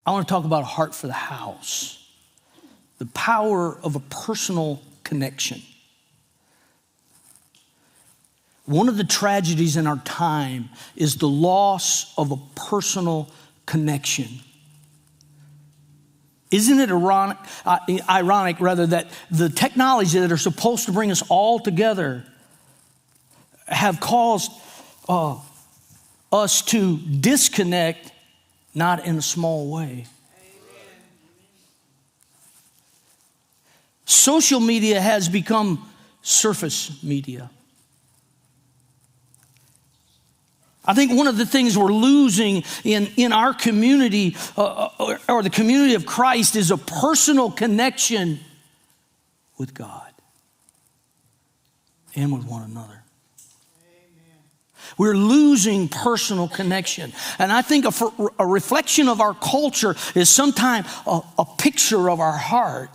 I want to talk about a heart for the house. The power of a personal connection. One of the tragedies in our time is the loss of a personal connection. Isn't it ironic that the technology that are supposed to bring us all together have caused us to disconnect, not in a small way. Amen. Social media has become surface media. I think one of the things we're losing in our community or the community of Christ is a personal connection with God and with one another. We're losing personal connection. And I think a reflection of our culture is sometimes a picture of our heart.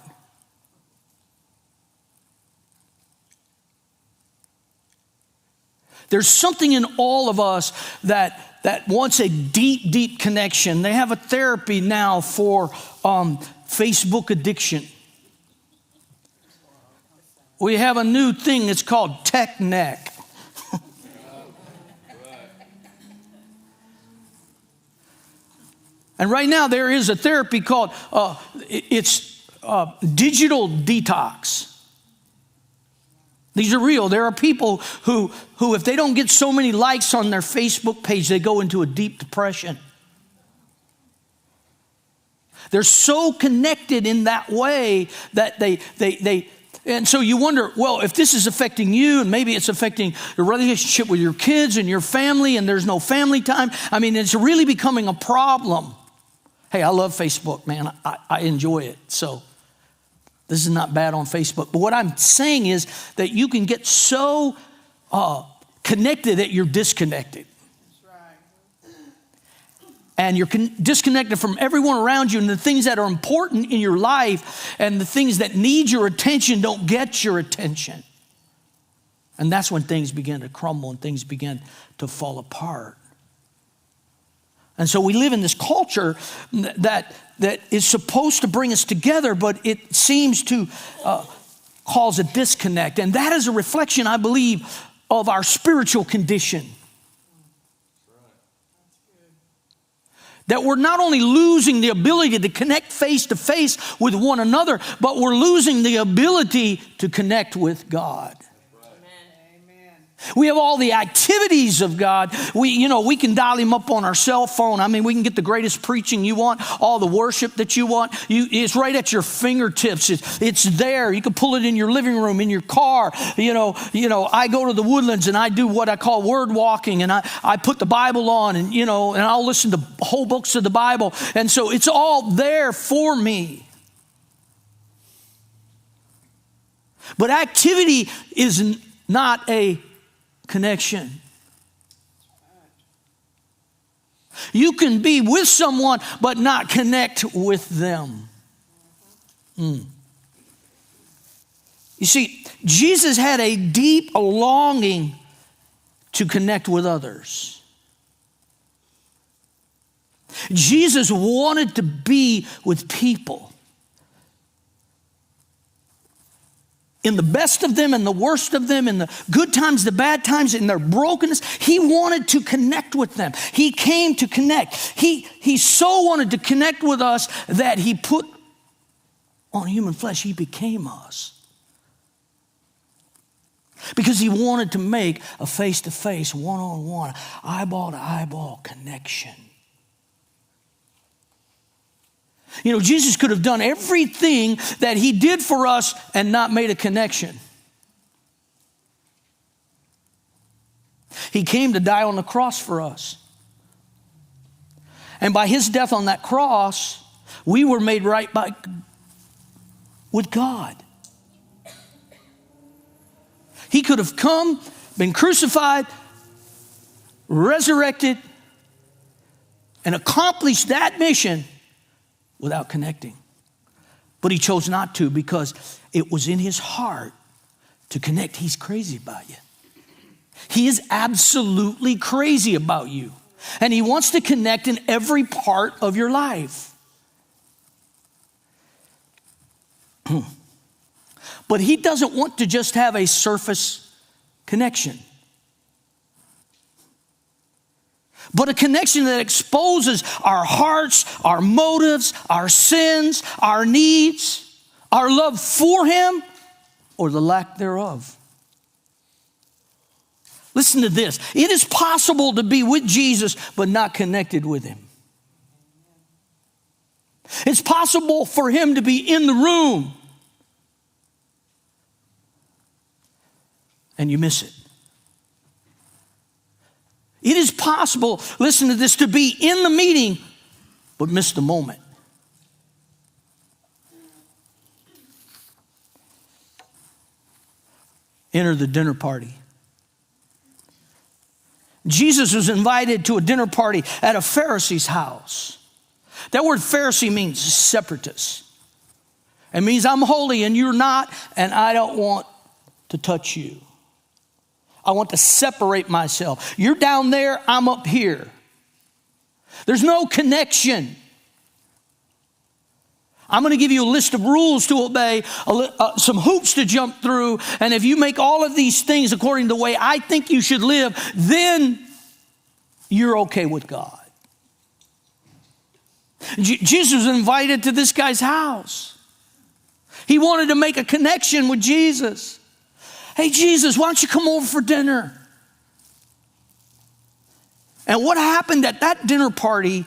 There's something in all of us that wants a deep, deep connection. They have a therapy now for Facebook addiction. We have a new thing that's called Tech Neck. And right now there is a therapy called, digital detox. These are real. There are people who if they don't get so many likes on their Facebook page, they go into a deep depression. They're so connected in that way that they and so you wonder, well, if this is affecting you and maybe it's affecting your relationship with your kids and your family and there's no family time, I mean, it's really becoming a problem. Hey, I love Facebook, man. I enjoy it. So this is not bad on Facebook. But what I'm saying is that you can get so connected that you're disconnected. That's right. And you're disconnected from everyone around you, and the things that are important in your life and the things that need your attention don't get your attention. And that's when things begin to crumble and things begin to fall apart. And so we live in this culture that is supposed to bring us together, but it seems to cause a disconnect. And that is a reflection, I believe, of our spiritual condition. That we're not only losing the ability to connect face to face with one another, but we're losing the ability to connect with God. We have all the activities of God. We can dial him up on our cell phone. I mean, we can get the greatest preaching you want, all the worship that you want. It's right at your fingertips. It's there. You can pull it in your living room, in your car. I go to the Woodlands and I do what I call word walking, and I put the Bible on, and I'll listen to whole books of the Bible. And so it's all there for me. But activity is not a connection. You can be with someone but not connect with them. You see, Jesus had a deep longing to connect with others. Jesus wanted to be with people. In the best of them and the worst of them, in the good times, the bad times, in their brokenness, he wanted to connect with them. He came to connect. He so wanted to connect with us that he put on human flesh. He became us. Because he wanted to make a face-to-face, one-on-one, eyeball-to-eyeball connection. Jesus could have done everything that he did for us and not made a connection. He came to die on the cross for us. And by his death on that cross, we were made right with God. He could have come, been crucified, resurrected, and accomplished that mission without connecting. But he chose not to because it was in his heart to connect. He's crazy about you. He is absolutely crazy about you. And he wants to connect in every part of your life. But he doesn't want to just have a surface connection, but a connection that exposes our hearts, our motives, our sins, our needs, our love for him, or the lack thereof. Listen to this. It is possible to be with Jesus but not connected with him. It's possible for him to be in the room and you miss it. It is possible, listen to this, to be in the meeting but miss the moment. Enter the dinner party. Jesus was invited to a dinner party at a Pharisee's house. That word Pharisee means separatist. It means I'm holy and you're not, and I don't want to touch you. I want to separate myself. You're down there, I'm up here. There's no connection. I'm going to give you a list of rules to obey, some hoops to jump through, and if you make all of these things according to the way I think you should live, then you're okay with God. Jesus was invited to this guy's house. He wanted to make a connection with Jesus. Hey, Jesus, why don't you come over for dinner? And what happened at that dinner party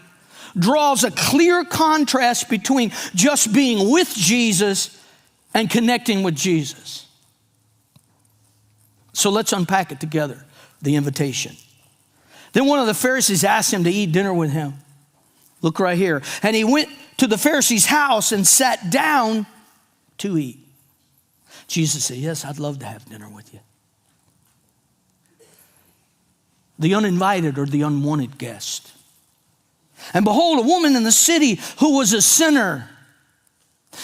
draws a clear contrast between just being with Jesus and connecting with Jesus. So let's unpack it together, the invitation. Then one of the Pharisees asked him to eat dinner with him. Look right here. And he went to the Pharisee's house and sat down to eat. Jesus said, yes, I'd love to have dinner with you. The uninvited or the unwanted guest. And behold, a woman in the city who was a sinner.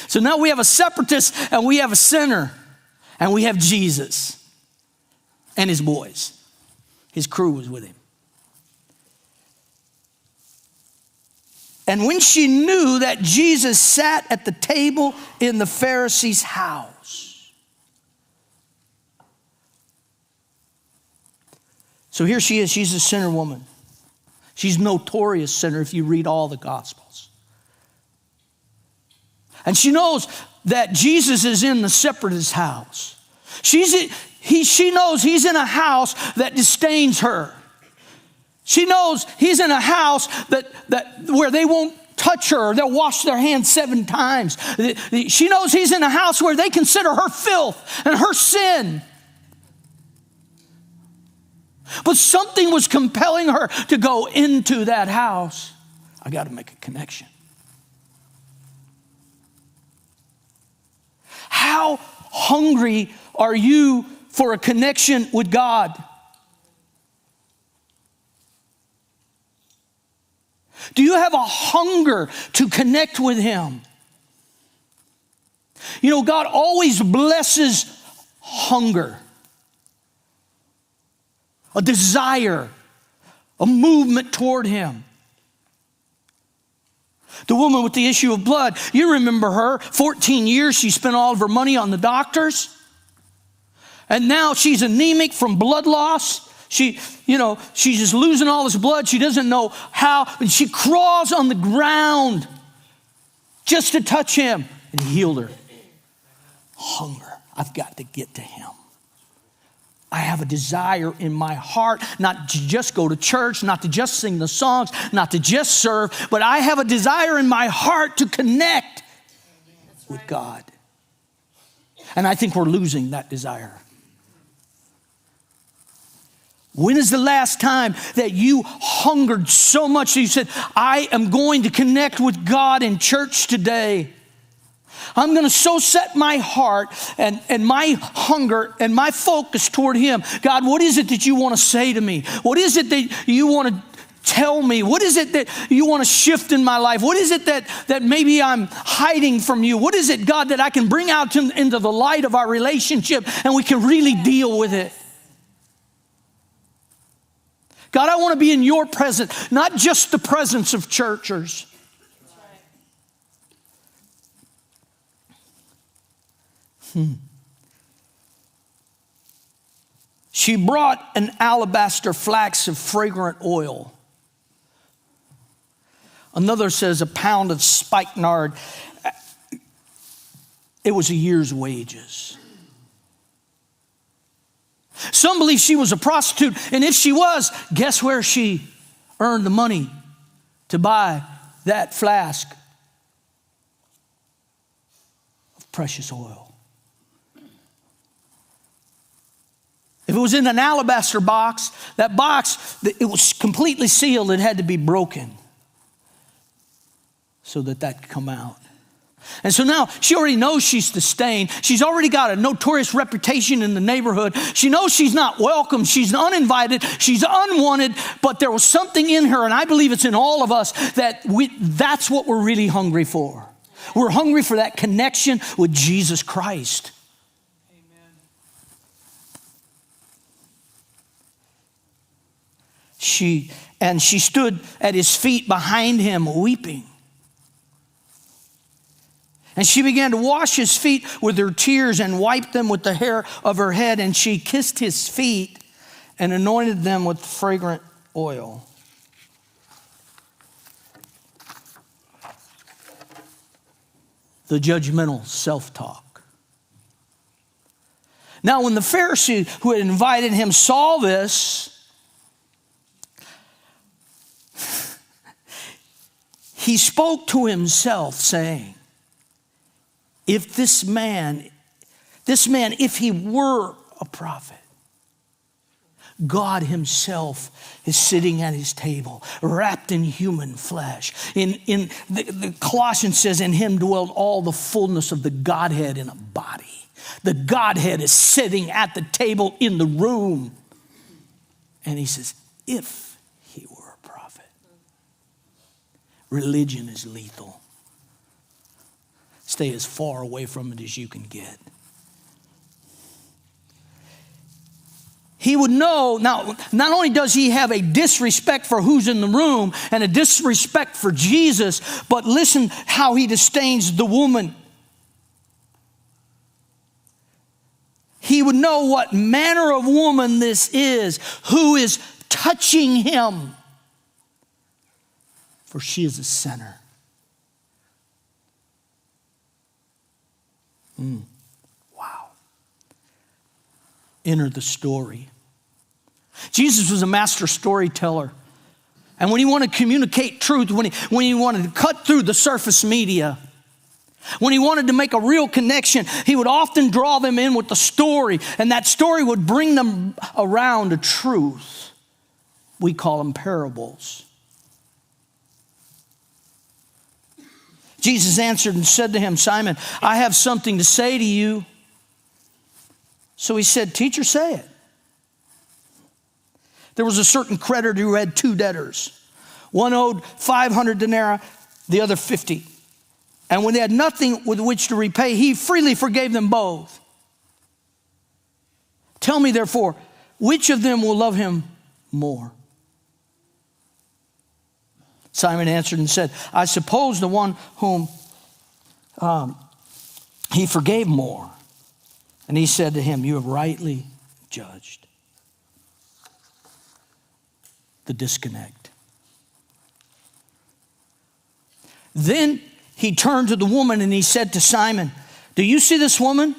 So now we have a separatist and we have a sinner. And we have Jesus and his boys. His crew was with him. And when she knew that Jesus sat at the table in the Pharisee's house. So here she is. She's a sinner woman. She's a notorious sinner if you read all the Gospels. And she knows that Jesus is in the separatist's house. She knows he's in a house that disdains her. She knows he's in a house that where they won't touch her. They'll wash their hands 7 times. She knows he's in a house where they consider her filth and her sin. But something was compelling her to go into that house. I got to make a connection. How hungry are you for a connection with God? Do you have a hunger to connect with him? You know, God always blesses hunger, a desire, a movement toward him. The woman with the issue of blood, you remember her, 14 years she spent all of her money on the doctors. And now she's anemic from blood loss. She's just losing all this blood. She doesn't know how. And she crawls on the ground just to touch him. And he healed her. Hunger. I've got to get to him. I have a desire in my heart not to just go to church, not to just sing the songs, not to just serve, but I have a desire in my heart to connect with God. And I think we're losing that desire. When is the last time that you hungered so much that you said, I am going to connect with God in church today? I'm going to so set my heart and my hunger and my focus toward him. God, what is it that you want to say to me? What is it that you want to tell me? What is it that you want to shift in my life? What is it that maybe I'm hiding from you? What is it, God, that I can bring out into the light of our relationship and we can really deal with it? God, I want to be in your presence, not just the presence of churchers. She brought an alabaster flask of fragrant oil. Another says a pound of spikenard. It was a year's wages. Some believe she was a prostitute, and if she was, guess where she earned the money to buy that flask of precious oil? If it was in an alabaster box, that box, it was completely sealed. It had to be broken so that could come out. And so now she already knows she's the stain. She's already got a notorious reputation in the neighborhood. She knows she's not welcome. She's uninvited. She's unwanted. But there was something in her, and I believe it's in all of us, that's what we're really hungry for. We're hungry for that connection with Jesus Christ. Amen. She stood at his feet behind him weeping. And she began to wash his feet with her tears and wipe them with the hair of her head. And she kissed his feet and anointed them with fragrant oil. The judgmental self-talk. Now, when the Pharisee who had invited him saw this, he spoke to himself, saying, if this man, if he were a prophet, God himself is sitting at his table, wrapped in human flesh. In the Colossians says, in him dwelled all the fullness of the Godhead in a body. The Godhead is sitting at the table in the room. And he says, if he were a prophet. Religion is lethal. Stay as far away from it as you can get. He would know, now, not only does he have a disrespect for who's in the room and a disrespect for Jesus, but listen how he disdains the woman. He would know what manner of woman this is, who is touching him. For she is a sinner. Wow. Enter the story. Jesus was a master storyteller. And when he wanted to communicate truth, when he wanted to cut through the surface media, when he wanted to make a real connection, he would often draw them in with the story. And that story would bring them around to truth. We call them parables. Jesus answered and said to him, Simon, I have something to say to you. So he said, teacher, say it. There was a certain creditor who had two debtors. One owed 500 denarii, the other 50. And when they had nothing with which to repay, he freely forgave them both. Tell me, therefore, which of them will love him more? Simon answered and said, I suppose the one whom he forgave more. And he said to him, you have rightly judged. The disconnect. Then he turned to the woman and he said to Simon, do you see this woman?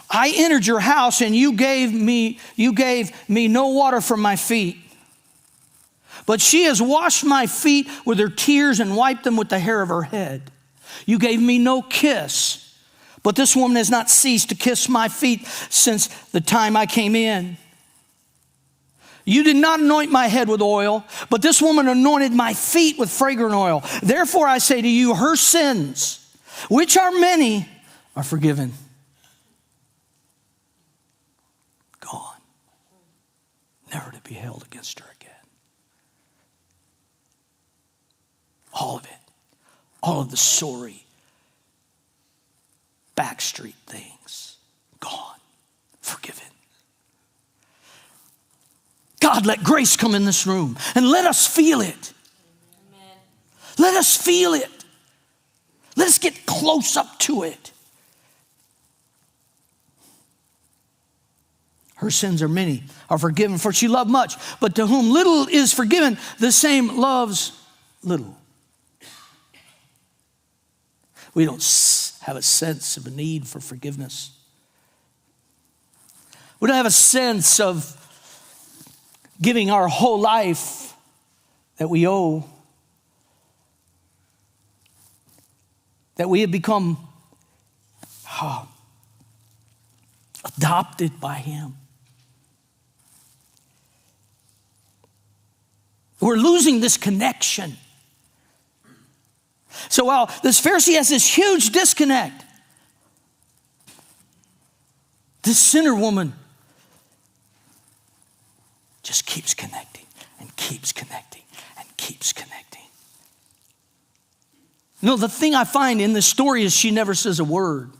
I entered your house and you gave me no water for my feet. But she has washed my feet with her tears and wiped them with the hair of her head. You gave me no kiss, but this woman has not ceased to kiss my feet since the time I came in. You did not anoint my head with oil, but this woman anointed my feet with fragrant oil. Therefore I say to you, her sins, which are many, are forgiven. Gone. Never to be held against her again. All of it. All of the sorry, backstreet things. Gone. Forgiven. God, let grace come in this room and let us feel it. Amen. Let us feel it. Let us get close up to it. her sins are many, are forgiven, for she loved much. But to whom little is forgiven, the same loves little. We don't have a sense of a need for forgiveness. We don't have a sense of giving our whole life that we owe, that we have become adopted by him. We're losing this connection. So while this Pharisee has this huge disconnect, this sinner woman just keeps connecting and keeps connecting and keeps connecting. You know, the thing I find in this story is she never says a word.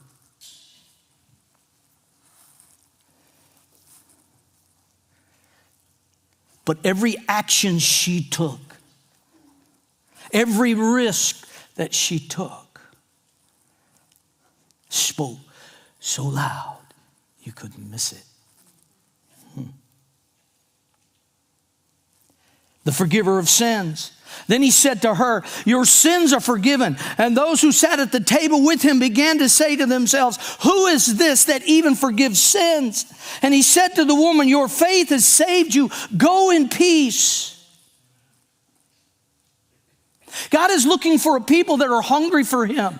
But every action she took, every risk that she took, spoke so loud you couldn't miss it. The forgiver of sins. Then he said to her, your sins are forgiven. And those who sat at the table with him began to say to themselves, who is this that even forgives sins? And he said to the woman, your faith has saved you. Go in peace. God is looking for a people that are hungry for him.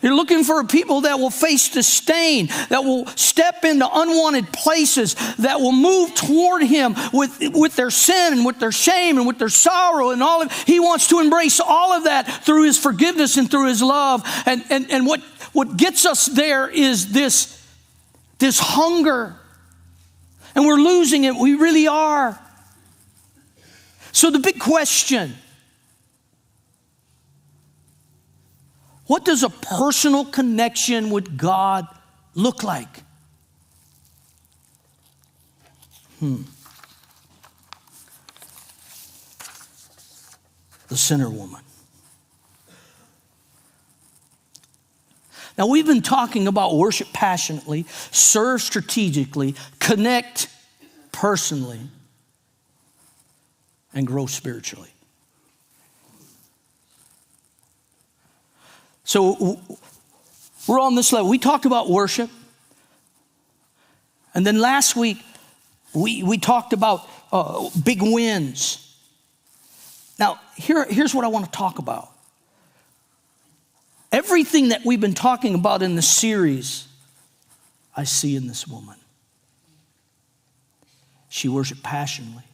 You're looking for a people that will face disdain, that will step into unwanted places, that will move toward him with their sin and with their shame and with their sorrow and all of it. He wants to embrace all of that through his forgiveness and through his love. And what gets us there is this hunger. And we're losing it. We really are. So the big question, what does a personal connection with God look like? The sinner woman. Now, we've been talking about worship passionately, serve strategically, connect personally, and grow spiritually. So we're on this level. We talked about worship. And then last week, we talked about big wins. Now, here's what I want to talk about. Everything that we've been talking about in the series, I see in this woman. She worshiped passionately.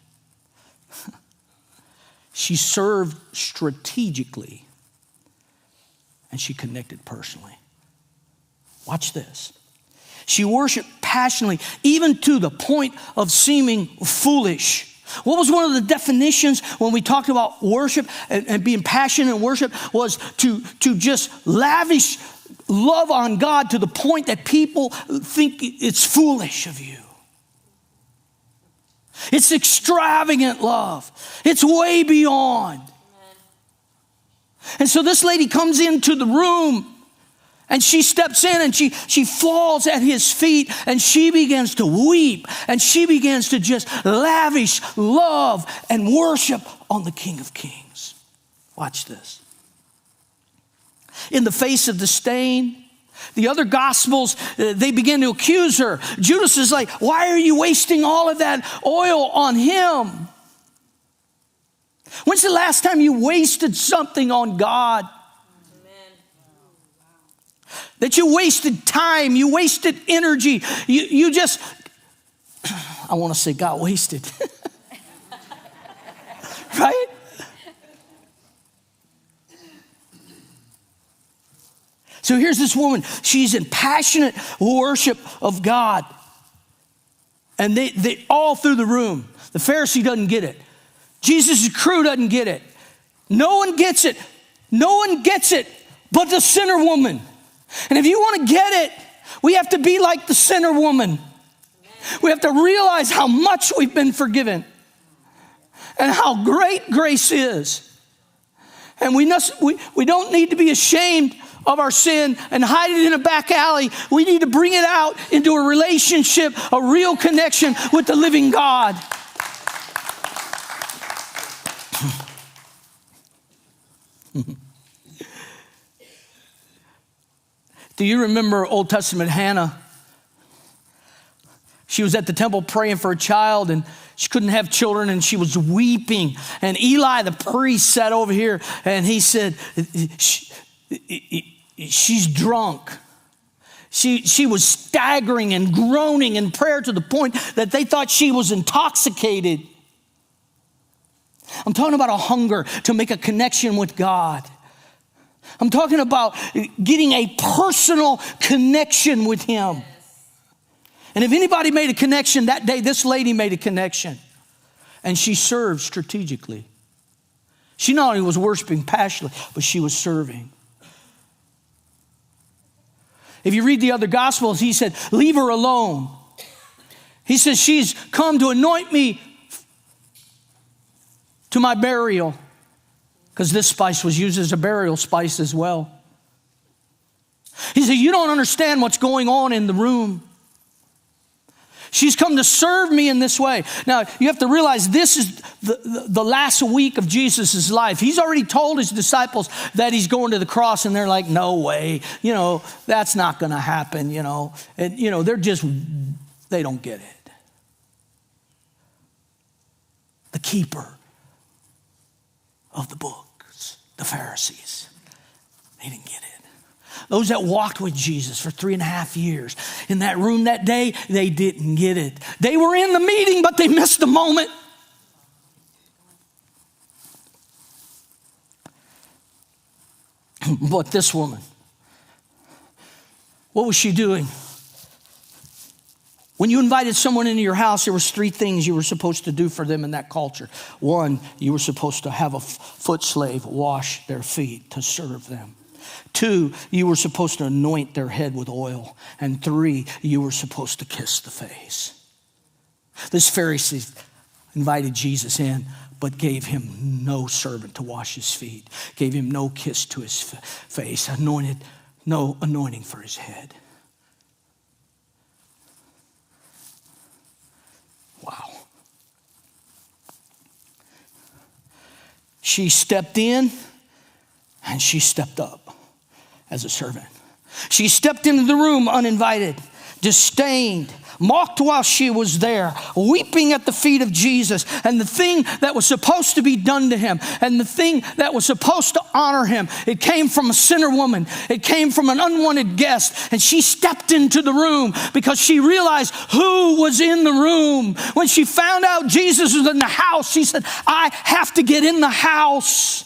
She served strategically. And she connected personally. Watch this. She worshiped passionately, even to the point of seeming foolish. What was one of the definitions when we talked about worship and being passionate in worship was to just lavish love on God to the point that people think it's foolish of you. It's extravagant love. It's way beyond. And so this lady comes into the room and she steps in and she falls at his feet and she begins to weep and she begins to just lavish love and worship on the King of Kings. Watch this. In the face of disdain, the other gospels, they begin to accuse her. Judas is like, why are you wasting all of that oil on him? When's the last time you wasted something on God? Amen. That you wasted time, you wasted energy, you just, I want to say got wasted. Right? So here's this woman, she's in passionate worship of God. And they all through the room, the Pharisee doesn't get it. Jesus' crew doesn't get it. No one gets it. No one gets it but the sinner woman. And if you want to get it, we have to be like the sinner woman. We have to realize how much we've been forgiven and how great grace is. And we don't need to be ashamed of our sin and hide it in a back alley. We need to bring it out into a relationship, a real connection with the living God. Do you remember Old Testament Hannah? She was at the temple praying for a child, and she couldn't have children, and she was weeping. And Eli, the priest, sat over here, and he said, she's drunk. She was staggering and groaning in prayer to the point that they thought she was intoxicated. I'm talking about a hunger to make a connection with God. I'm talking about getting a personal connection with Him. And if anybody made a connection that day, this lady made a connection. And she served strategically. She not only was worshiping passionately, but she was serving. If you read the other Gospels, he said, leave her alone. He says, she's come to anoint me to my burial. Because this spice was used as a burial spice as well. He said, you don't understand what's going on in the room. She's come to serve me in this way. Now, you have to realize this is the last week of Jesus' life. He's already told his disciples that he's going to the cross, and they're like, no way. That's not going to happen, And, they don't get it. The keeper of the books, the Pharisees, they didn't get it. Those that walked with Jesus for 3.5 years in that room that day, they didn't get it. They were in the meeting, but they missed the moment. But this woman, what was she doing? When you invited someone into your house, there was 3 things you were supposed to do for them in that culture. 1, you were supposed to have a foot slave wash their feet to serve them. 2, you were supposed to anoint their head with oil. And 3, you were supposed to kiss the face. This Pharisee invited Jesus in, but gave him no servant to wash his feet, gave him no kiss to his face, no anointing for his head. Wow. She stepped in and she stepped up as a servant. She stepped into the room uninvited, disdained, mocked while she was there, weeping at the feet of Jesus. And the thing that was supposed to be done to him, and the thing that was supposed to honor him, it came from a sinner woman. It came from an unwanted guest. And she stepped into the room because she realized who was in the room. When she found out Jesus was in the house, she said, I have to get in the house.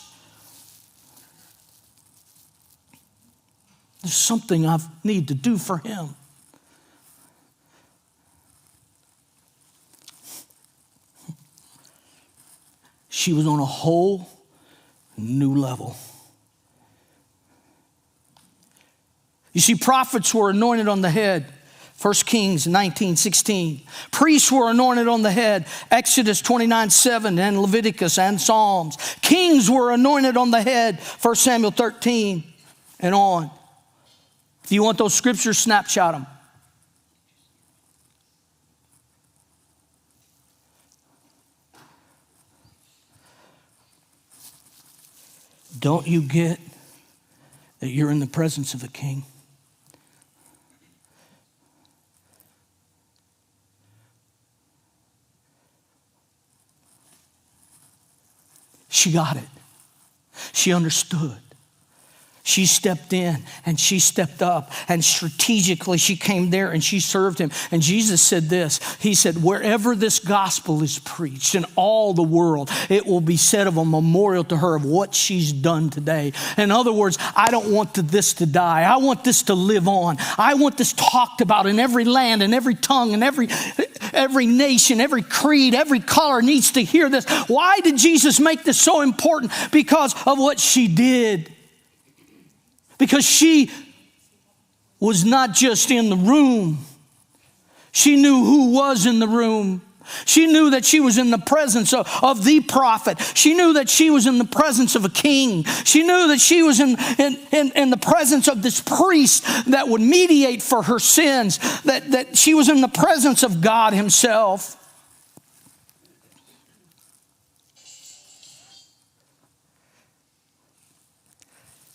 There's something I need to do for him. She was on a whole new level. You see, prophets were anointed on the head. 1 Kings 19:16. Priests were anointed on the head. Exodus 29:7 and Leviticus and Psalms. Kings were anointed on the head. 1 Samuel 13 and on. If you want those scriptures, snapshot them. Don't you get that you're in the presence of a king? She got it. She understood. She stepped in and she stepped up, and strategically she came there and she served him. And Jesus said this, he said, wherever this gospel is preached in all the world, it will be said of a memorial to her of what she's done today. In other words, I don't want this to die. I want this to live on. I want this talked about in every land and every tongue and every nation, every creed, every color needs to hear this. Why did Jesus make this so important? Because of what she did. Because she was not just in the room. She knew who was in the room. She knew that she was in the presence of the prophet. She knew that she was in the presence of a king. She knew that she was in the presence of this priest that would mediate for her sins, that she was in the presence of God himself.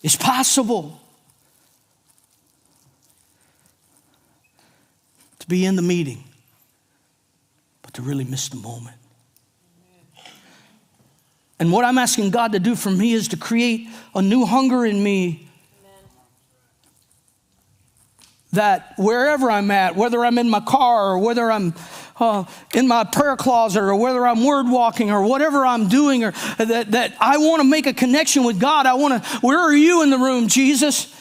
It's possible to be in the meeting, but to really miss the moment. And what I'm asking God to do for me is to create a new hunger in me. That wherever I'm at, whether I'm in my car or whether I'm in my prayer closet or whether I'm word walking or whatever I'm doing, or that I want to make a connection with God. Where are you in the room, Jesus?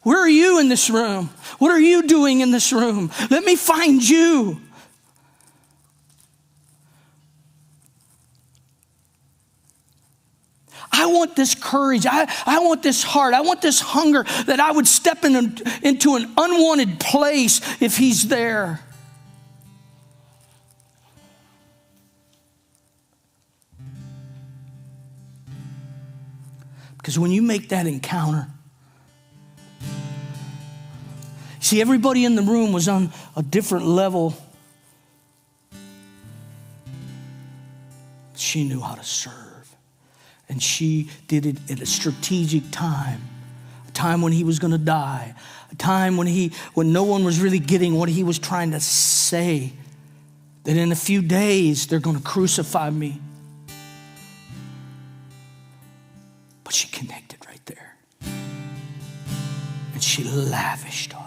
Where are you in this room? What are you doing in this room? Let me find you. I want this courage. I want this heart. I want this hunger that I would step into an unwanted place if he's there. Because when you make that encounter, see, everybody in the room was on a different level. She knew how to serve. And she did it at a strategic time. A time when he was going to die. A time when no one was really getting what he was trying to say. That in a few days, they're going to crucify me. But she connected right there. And she lavished on